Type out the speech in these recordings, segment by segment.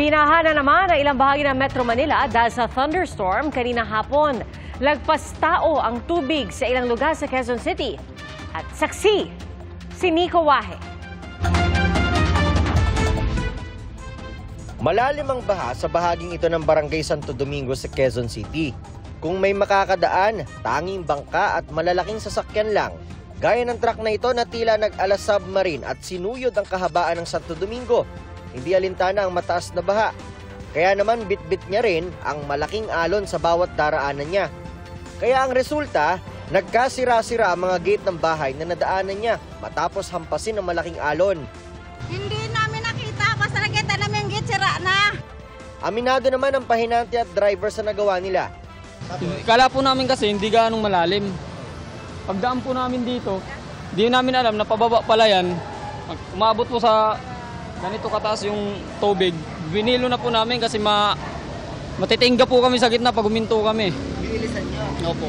Binaha na naman ang ilang bahagi ng Metro Manila dahil sa thunderstorm kaninang hapon. Lagpas tao ang tubig sa ilang lugar sa Quezon City. At saksi, si Nico Wahe. Malalim ang baha sa bahaging ito ng Barangay Santo Domingo sa Quezon City. Kung may makakadaan, tanging bangka at malalaking sasakyan lang. Gaya ng truck na ito na tila nag-ala submarine at sinuyod ang kahabaan ng Santo Domingo. Hindi alintana ang mataas na baha. Kaya naman bitbit niya rin ang malaking alon sa bawat daraanan niya. Kaya ang resulta, nagkasira-sira ang mga gate ng bahay na nadaanan niya matapos hampasin ang malaking alon. Hindi namin nakita, basta nakita namin yung gate, sira na. Aminado naman ang pahinante at driver sa nagawa nila. Kala po namin kasi hindi ganong malalim. Pagdaan po namin dito, di namin alam na pababa pala yan. Umabot po sa ganito kataas yung tubig. Binilo na po namin kasi matitingga po kami sa gitna pag huminto kami. Binilisan niyo? Opo.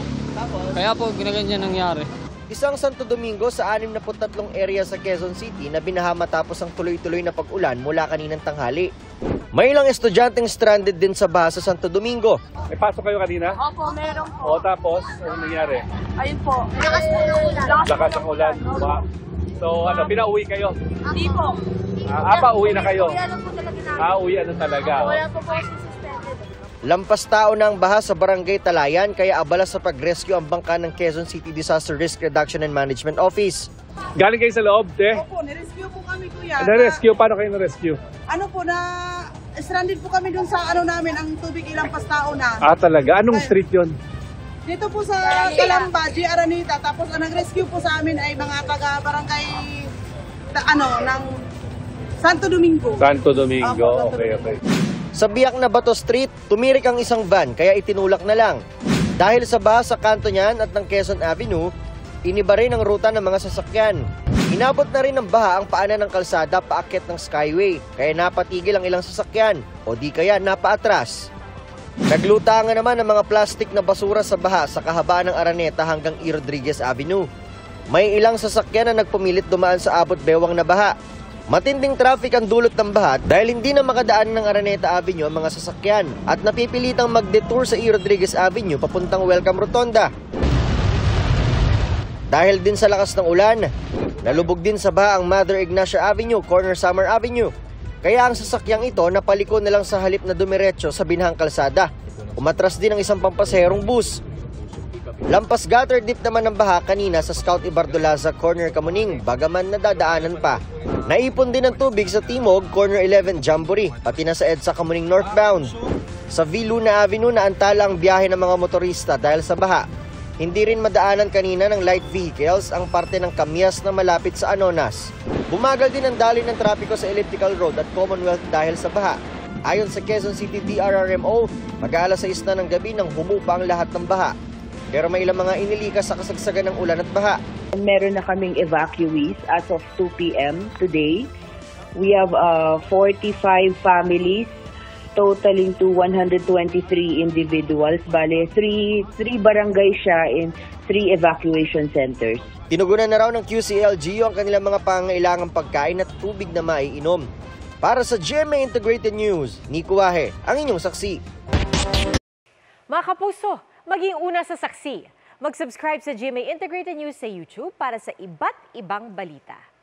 Kaya po ginaganyan nangyari. Isang Santo Domingo sa 63 area sa Quezon City na binaha matapos ang tuloy-tuloy na pag-ulan mula kaninang tanghali. May ilang estudyanteng stranded din sa baha sa Santo Domingo. May pasok kayo kanina? Opo, meron po. O tapos, ano nangyari? Ayun po. Lakas po ng ulan. Lakas ng ulan. Wow. So pinauwi kayo? Hindi po. Pauwi na kayo? Uwi ano po talaga namin. Uwi ano talaga? Wala po po suspended. Lampas tao na ang baha sa Barangay Talayan kaya abala sa pag-rescue ang bangka ng Quezon City Disaster Risk Reduction and Management Office. Galing kayo sa loob, te? Opo, nirescue po kami, kuya. Na-rescue? Paano kayo na-rescue? Ano po, stranded po kami dun sa namin, ang tubig ilang tao na. Talaga? Anong street yon? Dito po sa Calamba, G. Aranita. Tapos ang nag-rescue po sa amin ay mga taga-barangay, ng Santo Domingo. Santo Domingo. Opo, Santo Okay. Sa Biak na Bato Street, tumirik ang isang van kaya itinulak na lang. Dahil sa baha sa kanto niyan at ng Quezon Avenue, iniba rin ang ruta ng mga sasakyan. Inabot na rin ng baha ang paanan ng kalsada paakyat ng Skyway, kaya napatigil ang ilang sasakyan o di kaya napaatras. Naglutangan naman ang mga plastik na basura sa baha sa kahabaan ng Araneta hanggang E. Rodriguez Avenue. May ilang sasakyan na nagpumilit dumaan sa abot bewang na baha. Matinding traffic ang dulot ng baha dahil hindi na makadaan ng Araneta Avenue ang mga sasakyan at napipilitang mag-detour sa E. Rodriguez Avenue papuntang Welcome Rotonda. Dahil din sa lakas ng ulan, nalubog din sa baha ang Mother Ignacia Avenue, corner Summer Avenue. Kaya ang sasakyang ito napaliko na lang sa halip na dumiretso sa binahang kalsada. Umatras din ang isang pampasaherong bus. Lampas gutter deep naman ng baha kanina sa Scout Ibardolaza, corner Kamuning, bagaman nadadaanan pa. Naipon din ng tubig sa Timog, corner 11 Jamboree, pati na sa EDSA Kamuning northbound. Sa V. Luna Avenue naantala ang biyahe ng mga motorista dahil sa baha. Hindi rin madaanan kanina ng light vehicles ang parte ng Kamias na malapit sa Anonas. Bumagal din ang daloy ng trapiko sa Elliptical Road at Commonwealth dahil sa baha. Ayon sa Quezon City DRRMO, mag-aalas 6 na ng gabi nang humupa ang lahat ng baha. Pero may ilang mga inilikas sa kasagsagan ng ulan at baha. Meron na kaming evacuees as of 2 p.m. today. We have 45 families totaling to 123 individuals. Bale, 3 barangay siya in 3 evacuation centers. Tinugunan na raw ng QCLGU ang kanilang mga pangangailangang pagkain at tubig na maiinom. Para sa GMA Integrated News, Nico Wahe, ang inyong saksi. Mga kapuso, maging una sa saksi. Mag-subscribe sa GMA Integrated News sa YouTube para sa iba't ibang balita.